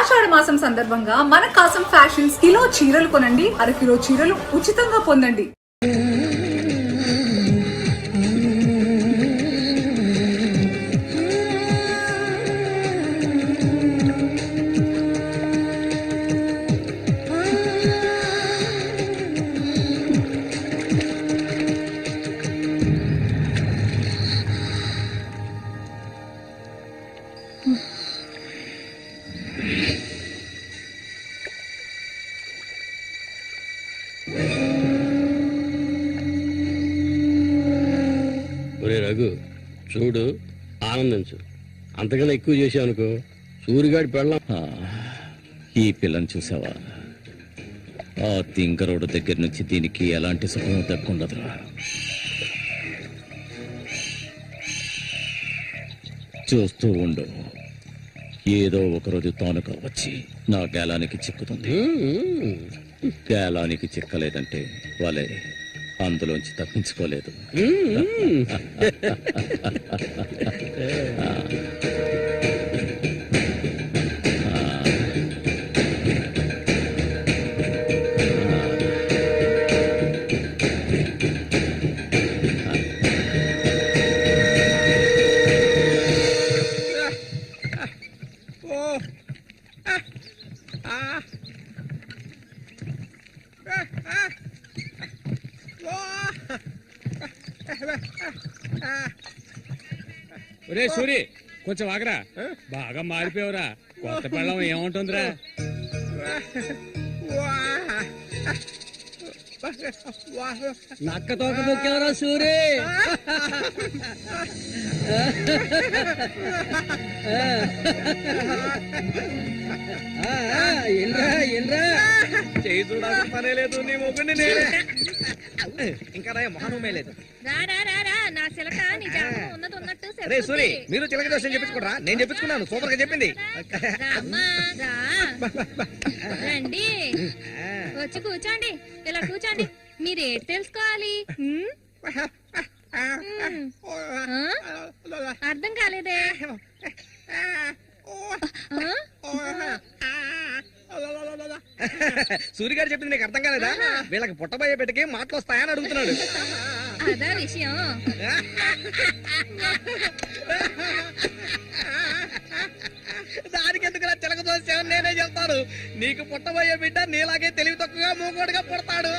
ఆషాఢ మాసం సందర్భంగా మన కాసం ఫ్యాషన్స్ కిలో చీరలు కొనండి, అరకిలో చీరలు ఉచితంగా పొందండి. రఘు చూడు, ఆనందించు. అంతకన్నా ఎక్కువ చేసావు అనుకో సూరిగాడి పెళ్ళం. ఈ పిల్లని చూసావా? ఆ తింకరోడు దగ్గర నుంచి దీనికి ఎలాంటి సుఖం దక్కుండదురా. చూస్తూ ఉండు, ఏదో ఒకరోజు తానుక వచ్చి నా గేలానికి చిక్కుతుంది. గేలానికి చిక్కలేదంటే వాళ్ళే అందులోంచి తప్పించుకోలేదు. ఒరే సూరి, కొంచెం ఆగరా. బాగా మారిపోయావురా. కొత్త పెళ్ళం ఏముంటుందిరా? నక్క తోక దొక్కేవరా సూరి. చేయి చూడాల్సిన పనే లేదు, నీ మొగ్గుని నేనే. ఇంకా మొహమే లేదు. రే సూరి, మీరు చిలక దోషం చెప్పించుకోరా. నేను చెప్పించుకున్నాను, సూపర్ గా చెప్పింది. రండి, వచ్చి కూర్చోండి. ఇలా కూర్చోండి. మీరేటి తెలుసుకోవాలి? అర్థం కాలేదే? సూర్య గారు చెప్పింది నీకు అర్థం కాలేదా? వీళ్ళకి పుట్టబోయే బిడ్డకి మాటలు వస్తాయని అడుగుతున్నాడు. అదా విషయం. దానికి ఎందుకు చిలక దోషం నేనే చెప్తాను. నీకు పుట్టబోయే బిడ్డ నీలాగే తెలివి తక్కువగా మూగోడుగా పుడతాడు.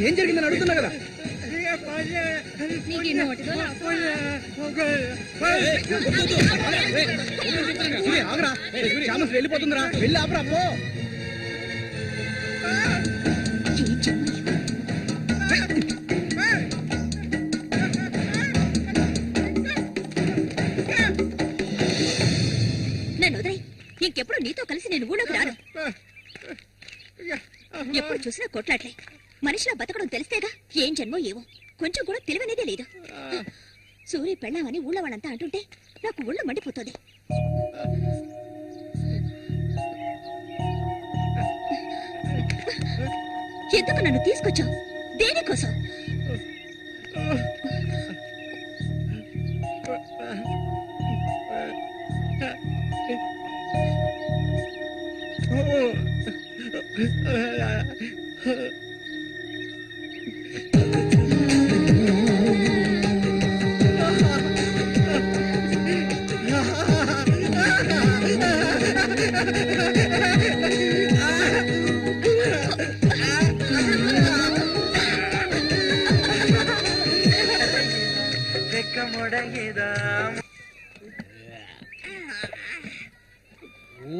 ఏం జరిగిందని అడుగుతున్నా కదా. వెళ్ళిపోతుందిరా, వెళ్ళి ఆపరా. నన్ను వదిలేయ్. ఇంకెప్పుడు నీతో కలిసి నేను ఊళ్ళోకి రాను. ఎప్పుడు చూసినా కొట్లాట్లే. మనిషిలా బతకడం తెలిస్తేగా. ఏం జన్మో ఏవో, కొంచెం కూడా తెలివనేదే లేదు. సూర్య పెళ్ళామని ఊళ్ళో వాళ్ళంతా అంటుంటే నాకు ఊళ్ళో మండిపోతుంది. ఎందుకు నన్ను తీసుకొచ్చావు? దేనికోసం?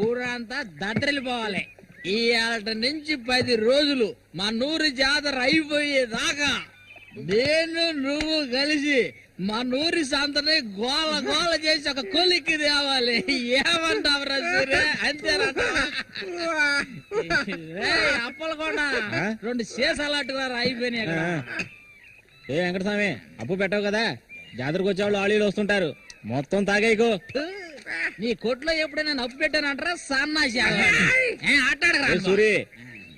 ఊరంతా దద్దరిల్లిపోవాలి. ఈ ఏట నుంచి 10 రోజులు మా నూరు జాతర అయిపోయేదాకా నేను నువ్వు కలిసి మా నూరి సంతని గోల గోల చేసి ఒక కొలిక్కి తేవాలి. ఏమంటావురా సూర్య? అంతేనంట. అప్పలకొండ 2 సీసాలట్టుగా అయిపోయినాయి. ఏ వెంకటస్వామి, అప్పు పెట్టావు కదా, జాతరకు వచ్చేవాళ్ళు ఆళీలు వస్తుంటారు, మొత్తం తాగేయకు. నీ కొట్లో ఎప్పుడైనా నప్పు పెట్టానంటారా? సన్నాసి ఆటాడరా సూరి,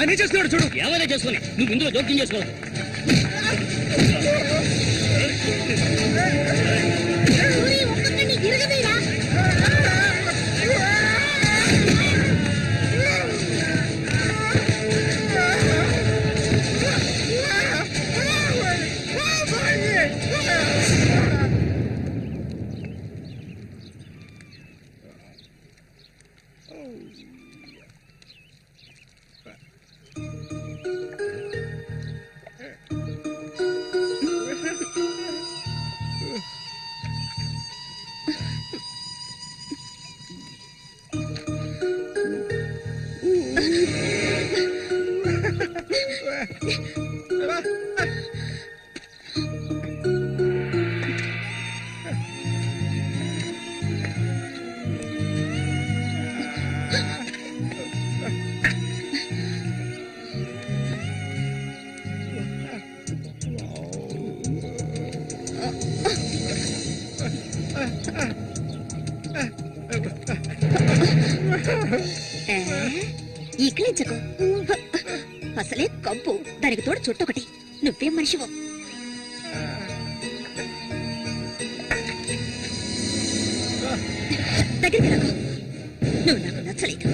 ఆయన చేస్తున్నాడు చూడు. ఎవరైనా చేసుకుని నువ్వు ఇందులో జోక్యం చేసుకోవద్దు. ఇక్కలించకు, అసలే కంపు, దానికి తోడు చుట్టొకటి. నువ్వేం మనిషివో. దగ్గరికి రాకు, నువ్వు నాకు నచ్చలేదు.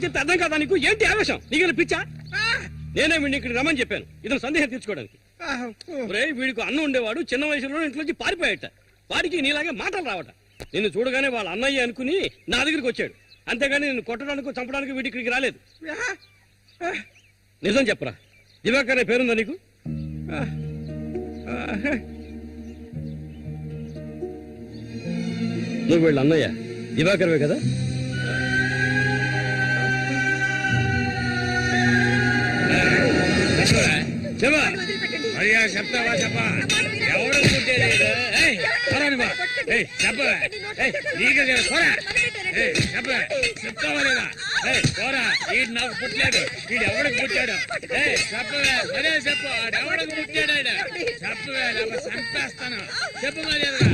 చెప్తే అర్థం కాదా నీకు? ఏంటి ఆవేశం? నీకు పిచ్చా? నేనే వీడిని ఇక్కడ రమ్మని చెప్పాను ఇతను సందేహం తీర్చుకోవడానికి. వీడికి అన్న ఉండేవాడు, చిన్న వయసులో ఇంట్లోంచి పారిపోయాట. వాడికి నీలాగే మాటలు రావట. నిన్ను చూడగానే వాళ్ళ అన్నయ్య అనుకుని నా దగ్గరికి వచ్చాడు. అంతేగాని నిన్ను కొట్టడానికి చంపడానికి వీడి ఇక్కడికి రాలేదు. నిజం చెప్పరా, దివాకర్ అనే పేరుందా నీకు? నువ్వు వీళ్ళ అన్నయ్య దివాకర్వే కదా? చెప్తావా? చెప్పా. ఎవడు చెప్తావా లేదా? పోరా, వీడు నాకు పుట్టలేదు. వీడు ఎవడికి పుట్టాడు? చెప్పవే, మరే చెప్పు. ఎవడికి పుట్టాడు? చెప్పవే, చంపేస్తాను. చెప్పు మర్యాదగా.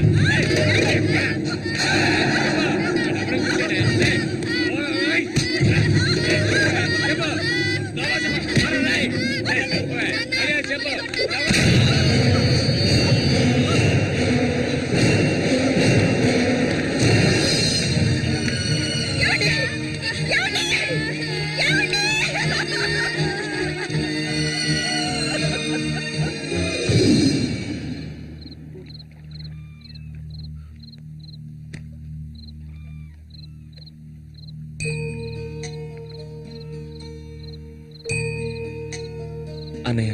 అన్నయ్య,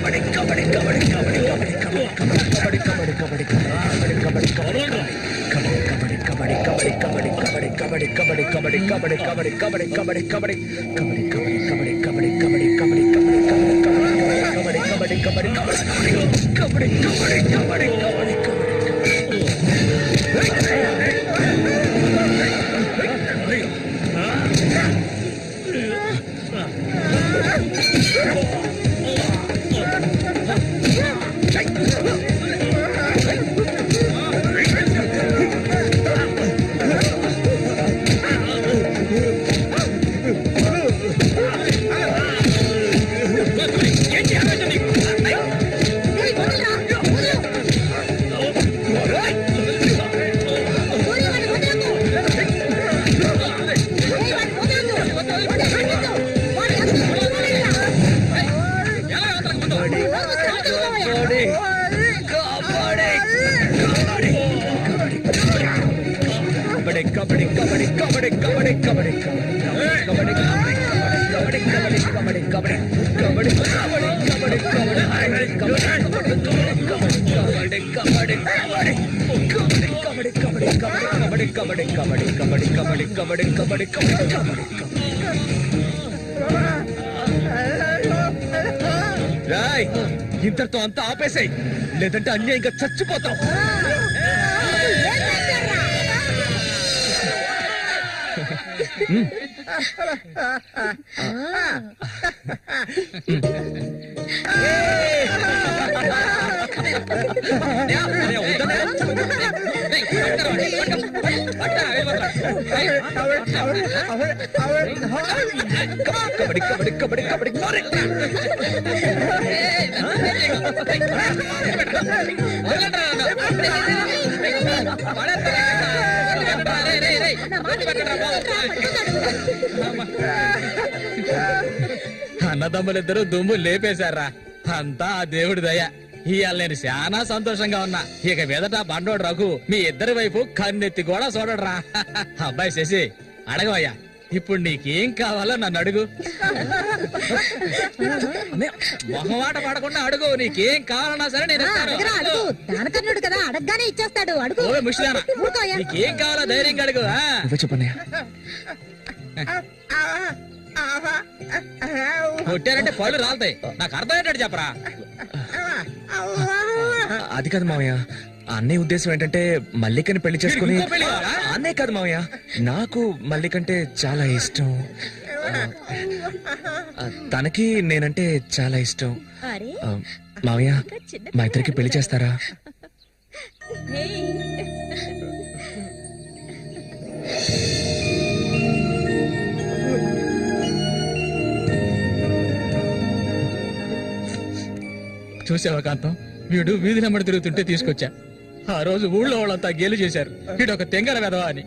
రాయ్ ఇంతటితో అంతా ఆపేసాయి, లేదంటే అన్యాయంగా చచ్చిపోతాం. కబడ్డీ కబడ్డీ కబడ్డీ కబడ్డీ అన్నదమ్ములిద్దరూ దుమ్ము లేపేశారా, అంతా ఆ దేవుడి దయ. ఇవాళ నేను చాలా సంతోషంగా ఉన్నా. ఇక మీదట బండోడు రఘు మీ ఇద్దరి వైపు కన్నెత్తి కూడా చూడడురా. అబ్బాయి శశి అడగవయ్యా, ఇప్పుడు నీకేం కావాలో నన్ను అడుగు. మొహమాట పడకుండా అడుగు, నీకేం కావాలన్నా సరే నేను ఇస్తాను. దానకర్ణుడు కదా, అడగగానే ఇచ్చేస్తాడు. అడుగు. ఓ ముష్టిదానా, నీకేం కావాలో ధైర్యంగా అడుగు. చెప్పన్నయ్యా, కొట్టారంటే పళ్ళు రాలుతాయి. నాకు అర్థమయ్యేటట్టు చెప్పరా. అది కాదు మావయ్య, అన్నయ్య ఉద్దేశం ఏంటంటే మల్లికని పెళ్లి చేసుకుని. అన్నయ్య కాదు మావయ్య, నాకు మల్లికంటే చాలా ఇష్టం. తనకి నేనంటే చాలా ఇష్టం. మావయ్య, మా ఇద్దరికి పెళ్లి చేస్తారా? చూసావా కాంతం, వీడు వీధి నెమ్మడి తిరుగుతుంటే తీసుకొచ్చా. ఆ రోజు ఊళ్ళో వాళ్ళంతా గేలు చేశారు, వీడు ఒక తెంగర వెధవా అని.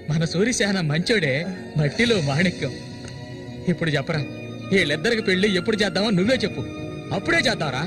మన సూర్యసేన మంచోడే, మట్టిలో మాణిక్యం. ఇప్పుడు చెప్పరా, వీళ్ళిద్దరికి పెళ్లి ఎప్పుడు చేద్దామో నువ్వే చెప్పు, అప్పుడే చేద్దాంరా.